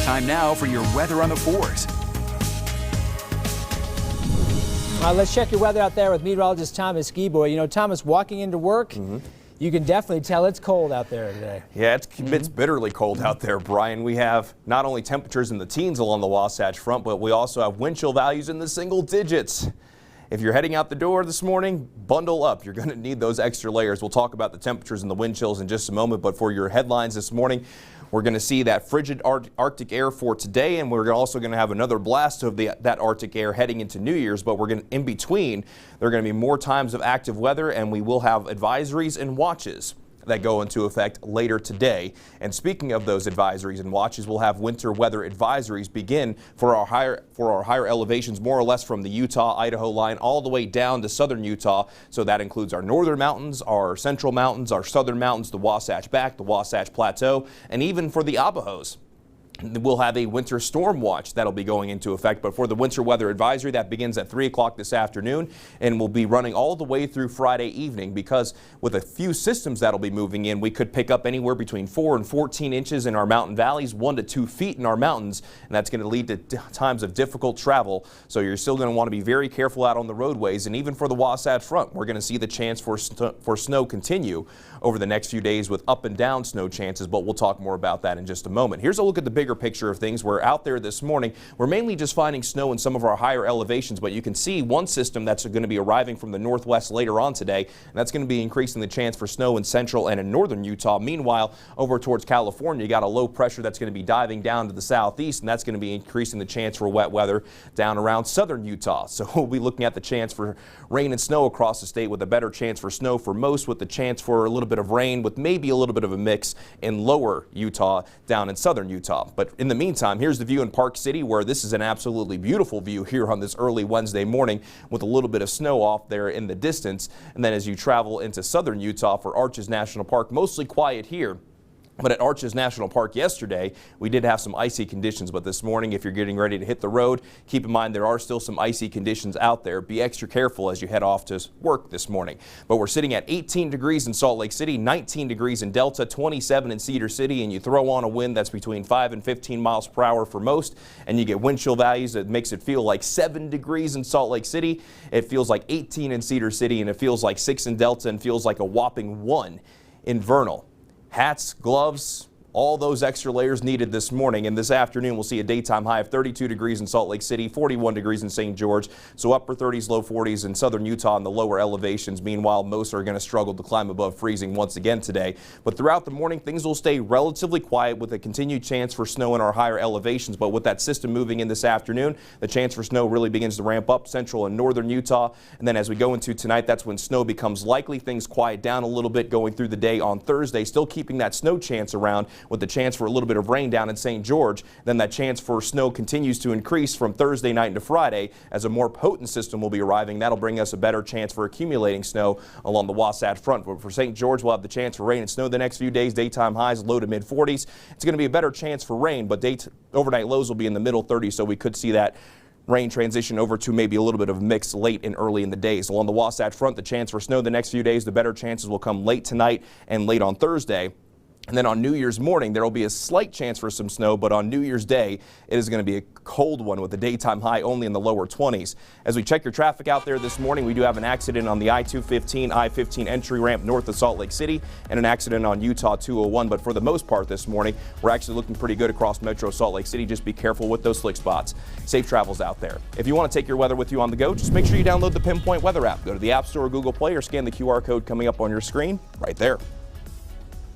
Time now for your weather on the 4s. Let's check your weather out there with meteorologist Thomas Geboy. You know, Thomas, walking into work, you can definitely tell it's cold out there today. Yeah, it's bitterly cold out there, Brian. We have not only temperatures in the teens along the Wasatch Front, but we also have wind chill values in the single digits. If you're heading out the door this morning, bundle up. You're going to need those extra layers. We'll talk about the temperatures and the wind chills in just a moment, but for your headlines this morning, we're going to see that frigid Arctic air for today, and we're also going to have another blast of that Arctic air heading into New Year's, but we're going to, in between, there are going to be more times of active weather, and we will have advisories and watches that go into effect later today. And speaking of those advisories and watches, we'll have winter weather advisories begin for our higher elevations, more or less from the Utah-Idaho line all the way down to southern Utah. So that includes our northern mountains, our central mountains, our southern mountains, the Wasatch Back, the Wasatch Plateau, and even for the Abajos. We'll have a winter storm watch that'll be going into effect, but for the winter weather advisory, that begins at 3 o'clock this afternoon and will be running all the way through Friday evening, because with a few systems that'll be moving in, we could pick up anywhere between 4 and 14 inches in our mountain valleys, 1 to 2 feet in our mountains, and that's going to lead to times of difficult travel. So you're still going to want to be very careful out on the roadways, and even for the Wasatch Front, we're going to see the chance for snow continue over the next few days with up and down snow chances, but we'll talk more about that in just a moment. Here's a look at the bigger picture of things. We're out there this morning. We're mainly just finding snow in some of our higher elevations, but you can see one system that's going to be arriving from the northwest later on today, and that's going to be increasing the chance for snow in central and in northern Utah. Meanwhile, over towards California, you got a low pressure that's going to be diving down to the southeast, and that's going to be increasing the chance for wet weather down around southern Utah. So we'll be looking at the chance for rain and snow across the state, with a better chance for snow for most, with the chance for a little bit of rain with maybe a little bit of a mix in lower Utah down in southern Utah. But in the meantime, here's the view in Park City, where this is an absolutely beautiful view here on this early Wednesday morning, with a little bit of snow off there in the distance. And then as you travel into southern Utah for Arches National Park, mostly quiet here. But at Arches National Park yesterday, we did have some icy conditions. But this morning, if you're getting ready to hit the road, keep in mind there are still some icy conditions out there. Be extra careful as you head off to work this morning. But we're sitting at 18 degrees in Salt Lake City, 19 degrees in Delta, 27 in Cedar City, and you throw on a wind that's between 5 and 15 miles per hour for most, and you get wind chill values that makes it feel like 7 degrees in Salt Lake City. It feels like 18 in Cedar City, and it feels like 6 in Delta, and feels like a whopping 1 in Vernal. Hats, gloves, all those extra layers needed this morning. And this afternoon, we'll see a daytime high of 32 degrees in Salt Lake City, 41 degrees in St. George. So upper 30s, low 40s in southern Utah and the lower elevations. Meanwhile, most are going to struggle to climb above freezing once again today. But throughout the morning, things will stay relatively quiet, with a continued chance for snow in our higher elevations. But with that system moving in this afternoon, the chance for snow really begins to ramp up central and northern Utah. And then as we go into tonight, that's when snow becomes likely. Things quiet down a little bit going through the day on Thursday, still keeping that snow chance around, with the chance for a little bit of rain down in St. George. Then that chance for snow continues to increase from Thursday night into Friday, as a more potent system will be arriving. That'll bring us a better chance for accumulating snow along the Wasatch Front. But for St. George, we'll have the chance for rain and snow the next few days. Daytime highs low to mid 40s. It's going to be a better chance for rain, but overnight lows will be in the middle 30s, so we could see that rain transition over to maybe a little bit of a mix late and early in the days. Along the Wasatch Front, the chance for snow the next few days, the better chances will come late tonight and late on Thursday. And then on New Year's morning, there will be a slight chance for some snow, but on New Year's Day, it is going to be a cold one, with a daytime high only in the lower 20s. As we check your traffic out there this morning, we do have an accident on the I-215, I-15 entry ramp north of Salt Lake City, and an accident on Utah 201. But for the most part this morning, we're actually looking pretty good across Metro Salt Lake City. Just be careful with those slick spots. Safe travels out there. If you want to take your weather with you on the go, just make sure you download the Pinpoint Weather app. Go to the App Store or Google Play, or scan the QR code coming up on your screen right there.